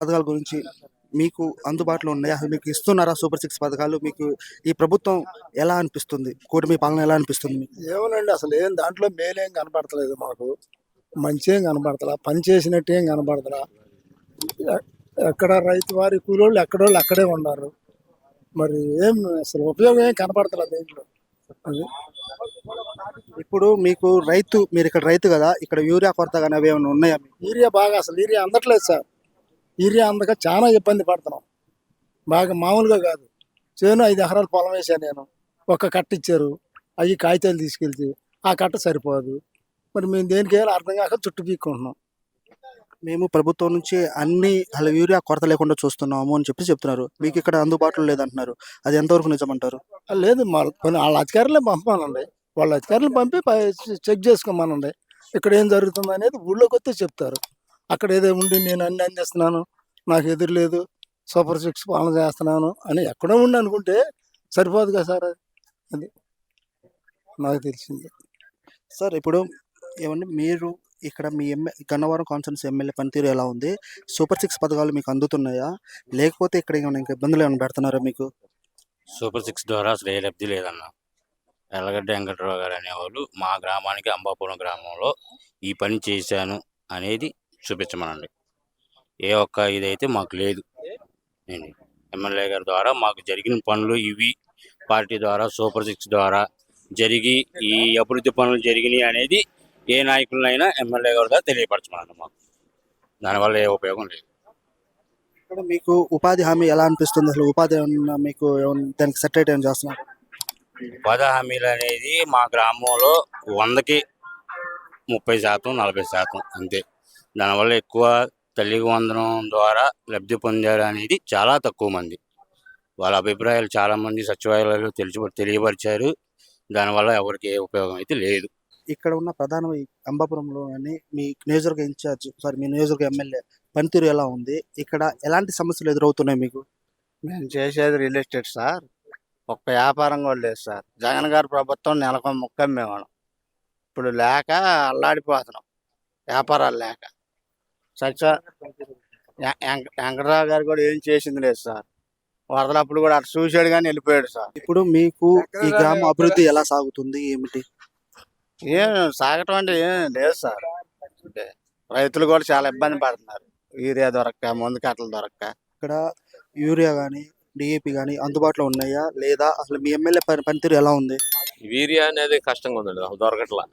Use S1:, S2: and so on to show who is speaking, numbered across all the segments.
S1: పథకాల గురించి మీకు అందుబాటులో ఉన్నాయా? అసలు మీకు ఇస్తున్నారా సూపర్ సిక్స్ పథకాలు? మీకు ఈ ప్రభుత్వం ఎలా అనిపిస్తుంది? కూటమి పాలన ఎలా అనిపిస్తుంది మీకు?
S2: ఏమోనండి, అసలు ఏం దాంట్లో మేలేం కనపడతలేదు మాకు. మంచి ఏం కనపడతలా, పని చేసినట్టు ఏం కనపడతలా. ఎ- ఎక్కడ రైతు వారి కూలోళ్ళు ఎక్కడోళ్ళు అక్కడే ఉన్నారు. మరి ఏం అసలు ఉపయోగం ఏం కనపడతలా దీంట్లో. అది
S1: ఇప్పుడు మీకు మీరు ఇక్కడ రైతు కదా! ఇక్కడ యూరియా కొరత గాని అవి ఏమైనా ఉన్నాయా మీకు?
S2: యూరియా బాగా, అసలు యూరియా అందట్లేదు సార్. యూరియా అందక చాలా ఇబ్బంది పడుతున్నాం. బాగా మామూలుగా కాదు. చేను 5 ఎకరాలు పొలం వేసాను నేను. ఒక కట్ట ఇచ్చారు. అవి కాగితాలు తీసుకెళ్తే ఆ కట్ట సరిపోదు. మరి మేము దేనికి వేయాలో అర్థం కాక చుట్టూ పీక్కుంటున్నాం.
S1: మేము ప్రభుత్వం నుంచి అసలు యూరియా కొరత లేకుండా చూస్తున్నాము అని చెప్తున్నారు. మీకు ఇక్కడ అందుబాటులో లేదంటున్నారు. అది ఎంతవరకు నిజమంటారు?
S2: లేదు, కొన్ని వాళ్ళ అధికారులే పంపమానండి. వాళ్ళ అధికారులు పంపి చెక్ చేసుకోమనండి. ఇక్కడ ఏం జరుగుతుంది అనేది ఊళ్ళోకి వస్తే చెప్తారు. అక్కడ ఏదో ఉండి నేను అన్ని అందిస్తున్నాను, నాకు ఎదురు లేదు, సూపర్ సిక్స్ పాలన చేస్తున్నాను అని ఎక్కడో ఉండి అనుకుంటే సరిపోదు కదా సార్. అది నాకు తెలిసింది.
S1: సార్ ఇప్పుడు ఏమండి మీరు ఇక్కడ మీ గన్నవరం కాన్స్టిట్యున్సీ ఎమ్మెల్యే పనితీరు ఎలా ఉంది? సూపర్ సిక్స్ పథకాలు మీకు అందుతున్నాయా? లేకపోతే ఇక్కడ ఏమైనా ఇంకా ఇబ్బందులు ఏమైనా పెడుతున్నారా మీకు?
S3: సూపర్ సిక్స్ ద్వారా అసలు ఏ లబ్ధి లేదన్న. ఎర్రగడ్డ వెంకట్రావు గారు అనేవాళ్ళు మా గ్రామానికి అంబాపురం గ్రామంలో ఈ పని చేశాను అనేది చూపించమనండి. ఏ ఒక్క ఇదైతే మాకు లేదు. ఏంటి ఎమ్మెల్యే గారి ద్వారా మాకు జరిగిన పనులు ఇవి, పార్టీ ద్వారా సూపర్ సిక్స్ ద్వారా జరిగి ఈ అభివృద్ధి పనులు జరిగినాయి అనేది ఏ నాయకులైనా ఎమ్మెల్యే గారి ద్వారా తెలియపరచమనండి. మాకు దానివల్ల ఏ ఉపయోగం లేదు.
S1: ఇక్కడ మీకు ఉపాధి హామీ ఎలా అనిపిస్తుంది? అసలు ఉపాధి ఏమన్నా మీకు దానికి సెటరేట్ ఏం చేస్తున్నారు?
S3: ఉపాధి హామీలు అనేది మా గ్రామంలో 100కి 30% 40% అంతే. దానివల్ల ఎక్కువ తల్లికి వందనం ద్వారా లబ్ధి పొందారు అనేది చాలా తక్కువ మంది. వాళ్ళ అభిప్రాయాలు చాలామంది సచివాలయాలు తెలియపరిచారు. దానివల్ల ఎవరికి ఏ ఉపయోగం అయితే లేదు.
S1: ఇక్కడ ఉన్న ప్రధాన అంబాపురంలో అని మీ నియోజకవర్గ మీ నియోజకవర్గ ఎమ్మెల్యే పనితీరు ఎలా ఉంది? ఇక్కడ ఎలాంటి సమస్యలు ఎదురవుతున్నాయి మీకు?
S4: మేము చేసేది రియల్ ఎస్టేట్ సార్. ఒక్క వ్యాపారం కూడా లేదు సార్. జగన్ గారి ప్రభుత్వం నెలకు ముక్క అమ్మేవాళ్ళం. ఇప్పుడు లేక అల్లాడిపోతున్నాం, వ్యాపారాలు లేక. సత్య వెంకటరావు గారు కూడా ఏం చేసింది లేదు సార్. వరదలప్పుడు కూడా అటు చూసాడు కానీ వెళ్ళిపోయాడు సార్.
S1: ఇప్పుడు మీకు ఈ గ్రామ అభివృద్ధి ఎలా సాగుతుంది? ఏమిటి
S4: ఏం సాగటం అంటే ఏం లేదు సార్. అంటే రైతులు కూడా చాలా ఇబ్బంది పడుతున్నారు. యూరియా దొరక్క, మందు కట్టలు దొరక్క.
S1: ఇక్కడ యూరియా కానీ డిఏపి కానీ అందుబాటులో ఉన్నాయా లేదా? అసలు మీ ఎమ్మెల్యే పనితీరు ఎలా ఉంది?
S5: యూరియా అనేది కష్టంగా ఉందండి, అసలు దొరకట్లా.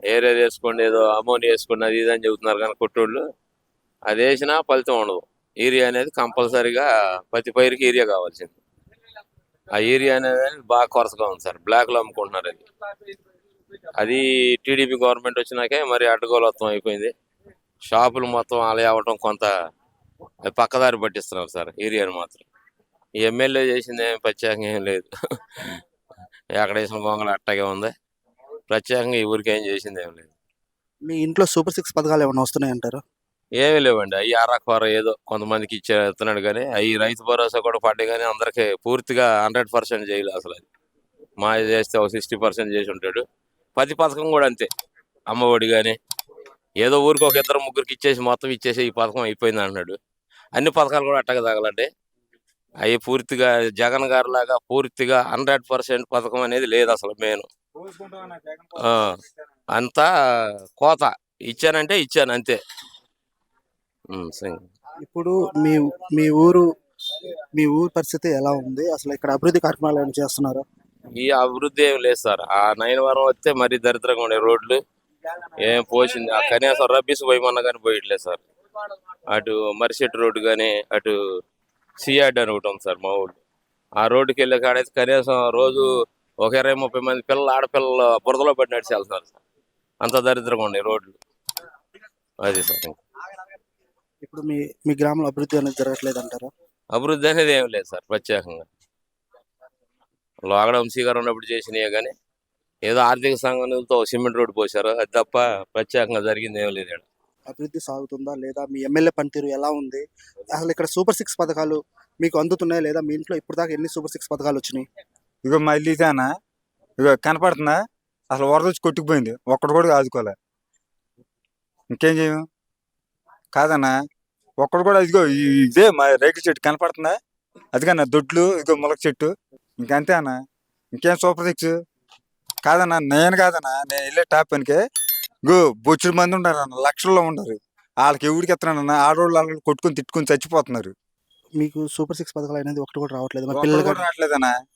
S5: ఏరియా వేసుకోండి, ఏదో అమౌంట్ వేసుకోండి, అది ఇది అని చెబుతున్నారు కానీ కొట్టోళ్ళు అది వేసినా ఫలితం ఉండదు. యూరియా అనేది కంపల్సరీగా ప్రతి పైరుకి యూరియా కావాల్సింది. ఆ యూరియా అనేది బాగా కొరసగా ఉంది సార్. బ్లాక్లో అమ్ముకుంటున్నారు. అది టీడీపీ గవర్నమెంట్ వచ్చినాకే మరి అడ్డగోలత్వం అయిపోయింది. షాపులు మొత్తం అలా అవ్వటం, కొంత పక్కదారి పట్టిస్తున్నారు సార్ యూరియాని మాత్రం. ఈ ఎమ్మెల్యే చేసింది ఏమి ప్రత్యేకంగా ఏం లేదు. ఎక్కడ వేసిన గొంగళ అట్టగే ఉంది. ప్రత్యేకంగా ఈ ఊరికి ఏం చేసింది ఏం లేదు.
S1: మీ ఇంట్లో సూపర్ సిక్స్ పథకాలు ఏమైనా వస్తున్నాయంటారు?
S5: ఏమీ లేవండి. అవి అరకొర ఏదో కొంతమందికి ఇస్తున్నాడు కానీ అవి రైతు భరోసా కూడా పడ్డాయి కానీ అందరికీ పూర్తిగా 100% చేయలేదు అసలు. అది మా చేస్తే ఒక 60% చేసి ఉంటాడు. ప్రతి పథకం కూడా అంతే. అమ్మఒడి కానీ ఏదో ఊరికి ఒక 2-3 ఇచ్చేసి మొత్తం ఇచ్చేసి ఈ పథకం అయిపోయింది అంటున్నాడు. అన్ని పథకాలు కూడా అట్టగా తగలండి. అవి పూర్తిగా జగన్ గారి లాగా పూర్తిగా 100% పథకం అనేది లేదు అసలు. మెయిన్ అంతా కోత. ఇచ్చానంటే ఇచ్చాను అంతే.
S1: ఇప్పుడు మీ మీ ఊరు మీ ఊరు పరిస్థితి ఎలా ఉంది? అసలు ఇక్కడ అభివృద్ధి కార్యక్రమాలు ఏమైనా చేస్తున్నారా?
S5: ఈ అభివృద్ధి ఏమి లేదు సార్. ఆ 9 వారం వస్తే మరీ దరిద్రంగా ఉండే రోడ్లు ఏం పోసింది. ఆ కనీసం రబ్బీస్ పోయమన్నా కానీ పోయట్లేదు సార్. అటు మరిసెట్టు రోడ్డు కానీ అటు సిఆర్డి అని ఒకటి ఉంది సార్ మా ఊళ్ళు. ఆ రోడ్డుకి వెళ్ళే కాడైతే కనీసం రోజు ఒక 20-30 మంది ఆడపిల్లలు బురదలో పడి నడిచి వెళ్తున్నారు సార్. అంత దరిద్రంగా ఉన్నాయి రోడ్లు. అది సార్.
S1: ఇప్పుడు మీ మీ గ్రామంలో అభివృద్ధి అనేది జరగట్లేదు అంటారా?
S5: అభివృద్ధి అనేది ఏం లేదు సార్ ప్రత్యేకంగా. లోగడ వంశీ గారు ఉన్నప్పుడు చేసినాయే కానీ ఏదో ఆర్థిక సంఘంతో సిమెంట్ రోడ్డు పోసారు. అది తప్ప ప్రత్యేకంగా జరిగింది ఏం లేదు.
S1: అభివృద్ధి సాగుతుందా లేదా? మీ ఎమ్మెల్యే పనితీరు ఎలా ఉంది? అసలు ఇక్కడ సూపర్ సిక్స్ పథకాలు మీకు అందుతున్నాయా లేదా? మీ ఇంట్లో ఇప్పుడు దాకా ఎన్ని సూపర్ సిక్స్ పథకాలు వచ్చినాయి?
S6: ఇగో మళ్ళీతానా ఇగో కనపడుతుందా? అసలు వరద వచ్చి కొట్టుకుపోయింది. ఒక్కడు కూడా ఆదుకోలే. ఇంకేం చేయము కాదన్నా. ఒక్కడు కూడా ఇదిగో ఇదే మా రేగు చెట్టు కనపడుతుందా? అదిగన్నా దొడ్లు, ఇదిగో ములక చెట్టు. ఇంకంతే అన్న. ఇంకేం సూపర్ సిక్స్ కాదన్నా, నేను కాదన్నా, నేను వెళ్ళే టాప్ పనికే గో బొచ్చుడు మంది ఉండారన్న, లక్షల్లో ఉండరు. వాళ్ళకి ఎవరికి ఎత్తనానన్నా ఆడోళ్ళు వాళ్ళు కొట్టుకుని తిట్టుకుని చచ్చిపోతున్నారు.
S1: మీకు సూపర్ సిక్స్ పథకాలు అనేది ఒకటి కూడా రావట్లేదు మరి
S6: ఒక్కడు
S1: పిల్లలు
S6: కూడా రావట్లేదన్నా.